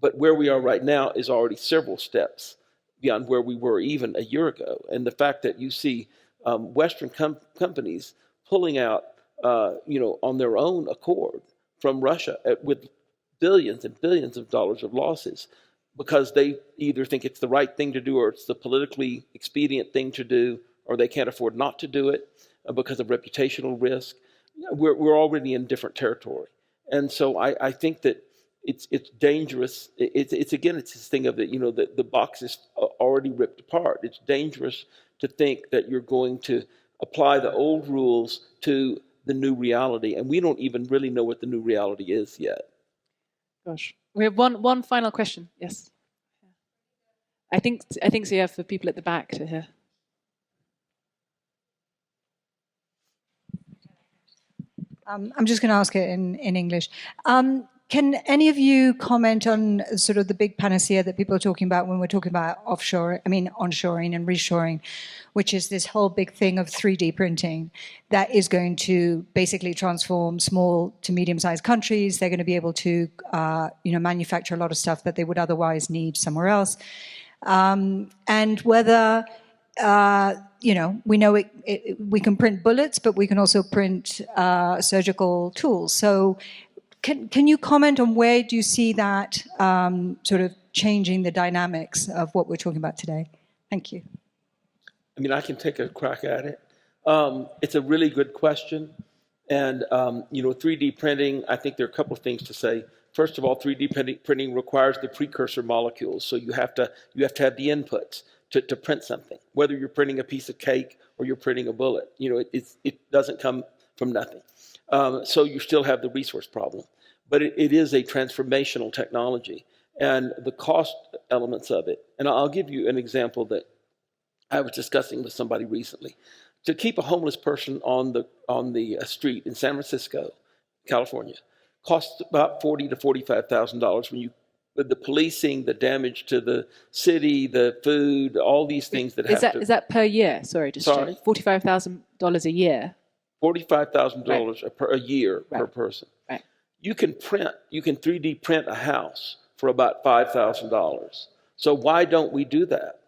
But where we are right now is already several steps beyond where we were even a year ago. And the fact that you see Western companies pulling out, on their own accord from Russia with billions and billions of dollars of losses, because they either think it's the right thing to do, or it's the politically expedient thing to do, or they can't afford not to do it because of reputational risk. We're already in different territory. And so I think that it's dangerous. It's this thing of the box is already ripped apart. It's dangerous to think that you're going to apply the old rules to the new reality, and we don't even really know what the new reality is yet. Gosh, we have one final question. Yes, I think so. Yeah, for people at the back to hear. I'm just going to ask it in English. Can any of you comment on sort of the big panacea that people are talking about when we're talking about onshoring and reshoring, which is this whole big thing of 3D printing that is going to basically transform small to medium-sized countries. They're going to be able to, manufacture a lot of stuff that they would otherwise need somewhere else. And whether, we know we can print bullets, but we can also print surgical tools. So can you comment on where do you see that sort of changing the dynamics of what we're talking about today? Thank you. I can take a crack at it. It's a really good question. And, 3D printing, I think there are a couple of things to say. First of all, 3D printing requires the precursor molecules. So you have to have the inputs to print something, whether you're printing a piece of cake or you're printing a bullet. It doesn't come from nothing. So you still have the resource problem. But it is a transformational technology, and the cost elements of it. And I'll give you an example that I was discussing with somebody recently. To keep a homeless person on the street in San Francisco, California, costs about $40,000 to $45,000 with the policing, the damage to the city, the food, all these things that Is that per year? Sorry, Sorry? $45,000 a year. $45,000 a year per person. Right. You can 3D print a house for about $5,000. So why don't we do that?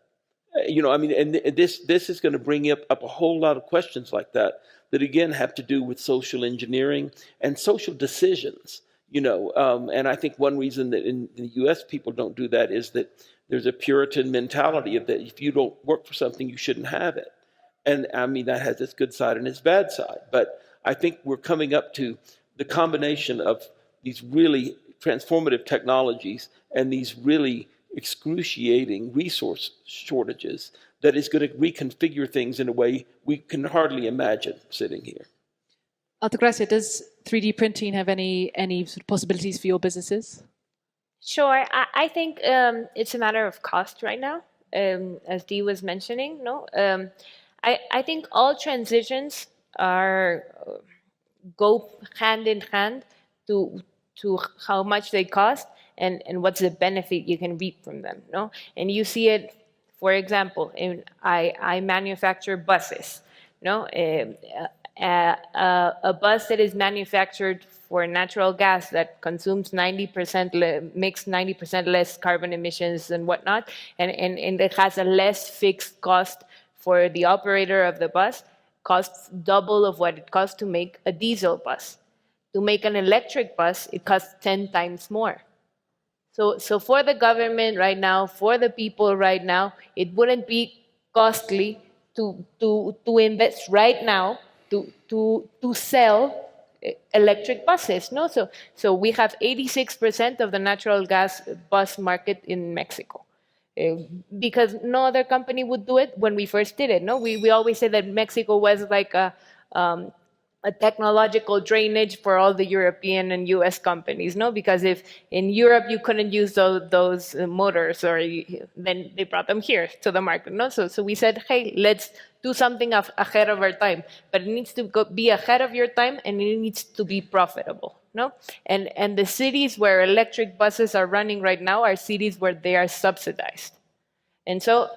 And this is going to bring up a whole lot of questions like that again have to do with social engineering and social decisions. And I think one reason that in the U.S. people don't do that is that there's a Puritan mentality of that if you don't work for something, you shouldn't have it. And I mean, that has its good side and its bad side. But I think we're coming up to the combination of these really transformative technologies and these really excruciating resource shortages that is going to reconfigure things in a way we can hardly imagine sitting here. Altagracia, does 3D printing have any sort of possibilities for your businesses? Sure. I think it's a matter of cost right now, as Dee was mentioning. No, I think all transitions go hand in hand to how much they cost and what's the benefit you can reap from them. No, and you see it, for example, I manufacture buses. No, a bus that is manufactured for natural gas that consumes 90%, makes 90% less carbon emissions and whatnot, and it has a less fixed cost for the operator of the bus, costs double of what it costs to make a diesel bus. To make an electric bus, it costs 10 times more. So for the government right now, for the people right now, it wouldn't be costly to invest right now to sell electric buses. No, so we have 86% of the natural gas bus market in Mexico. Because no other company would do it when we first did it. No, we always say that Mexico was like a technological drainage for all the European and US companies, no? Because if in Europe you couldn't use those motors, then they brought them here to the market, no? So we said, hey, let's do something ahead of our time, but it needs to be ahead of your time and it needs to be profitable, no? And the cities where electric buses are running right now are cities where they are subsidized. And so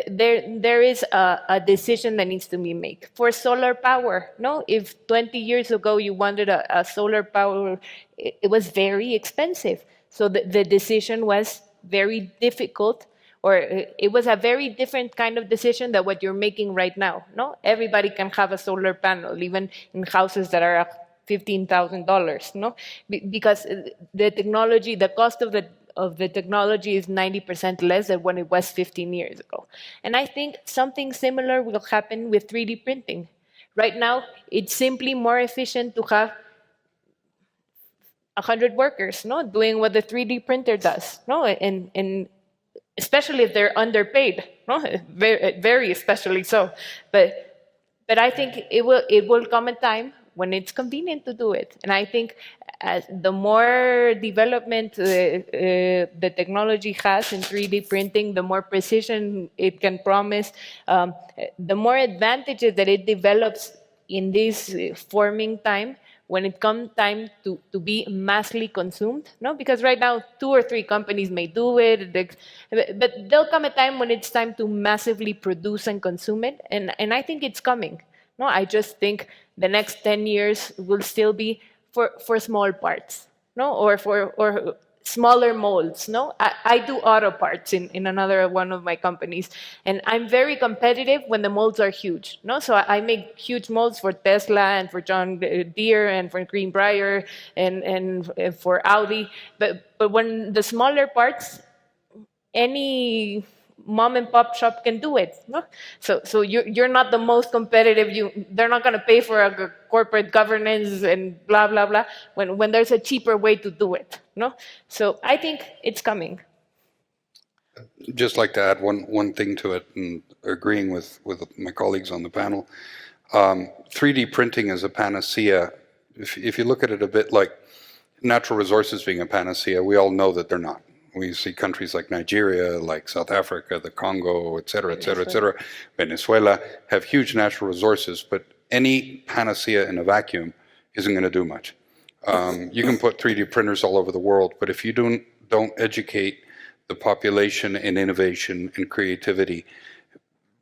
there is a decision that needs to be made. For solar power, no? If 20 years ago you wanted a solar power, it was very expensive. So the decision was very difficult, or it was a very different kind of decision than what you're making right now, no? Everybody can have a solar panel, even in houses that are $15,000, no? Because the technology, the cost of the technology is 90% less than when it was 15 years ago. And I think something similar will happen with 3D printing. Right now, it's simply more efficient to have 100 workers, no, doing what the 3D printer does, no, and especially if they're underpaid, no, very especially so. But I think it will come a time when it's convenient to do it. And I think as the more development the technology has in 3D printing, the more precision it can promise, the more advantages that it develops in this forming time, when it comes time to be massively consumed, no? Because right now, 2 or 3 companies may do it, but there'll come a time when it's time to massively produce and consume it, and I think it's coming. No, I just think the next 10 years will still be for small parts, no, or smaller molds, no. I do auto parts in another one of my companies, and I'm very competitive when the molds are huge, no. So I make huge molds for Tesla and for John Deere and for Greenbrier and for Audi, but when the smaller parts, any mom and pop shop can do it, no? So you're not the most competitive. They're not going to pay for a corporate governance and blah blah blah when there's a cheaper way to do it, no? So I think it's coming. Just like to add one thing to it, and agreeing with my colleagues on the panel. 3D printing is a panacea. If you look at it a bit like natural resources being a panacea, we all know that they're not. We see countries like Nigeria, like South Africa, the Congo, et cetera, Venezuela, have huge natural resources, but any panacea in a vacuum isn't going to do much. You can put 3D printers all over the world, but if you don't educate the population in innovation and creativity,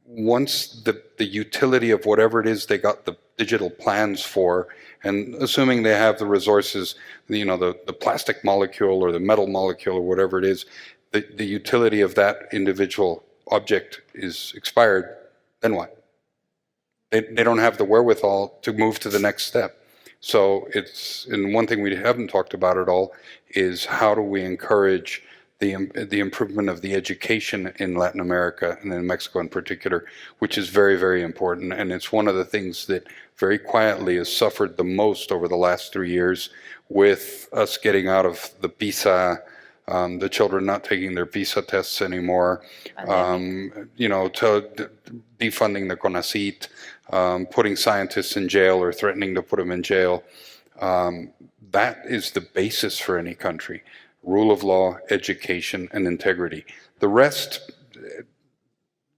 once the utility of whatever it is they got the digital plans for, and assuming they have the resources, you know, the plastic molecule or the metal molecule or whatever it is, the utility of that individual object is expired, then what? They don't have the wherewithal to move to the next step. So and one thing we haven't talked about at all is how do we encourage the improvement of the education in Latin America and in Mexico in particular, which is very, very important. And it's one of the things that very quietly has suffered the most over the last 3 years with us getting out of the PISA, the children not taking their PISA tests anymore, you know, defunding the CONACYT, putting scientists in jail or threatening to put them in jail. That is the basis for any country. Rule of law, education, and integrity. The rest,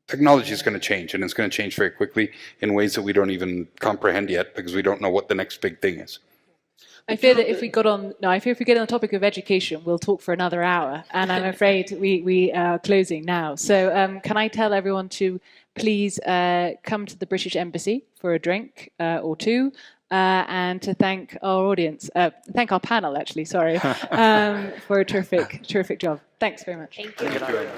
technology is going to change, and it's going to change very quickly in ways that we don't even comprehend yet because we don't know what the next big thing is. I fear that if we get on the topic of education, we'll talk for another hour, and I'm afraid we are closing now. So can I tell everyone to please come to the British Embassy for a drink or two, and to thank our audience, thank our panel actually, sorry, for a terrific job. Thanks very much. Thank you. Thank you.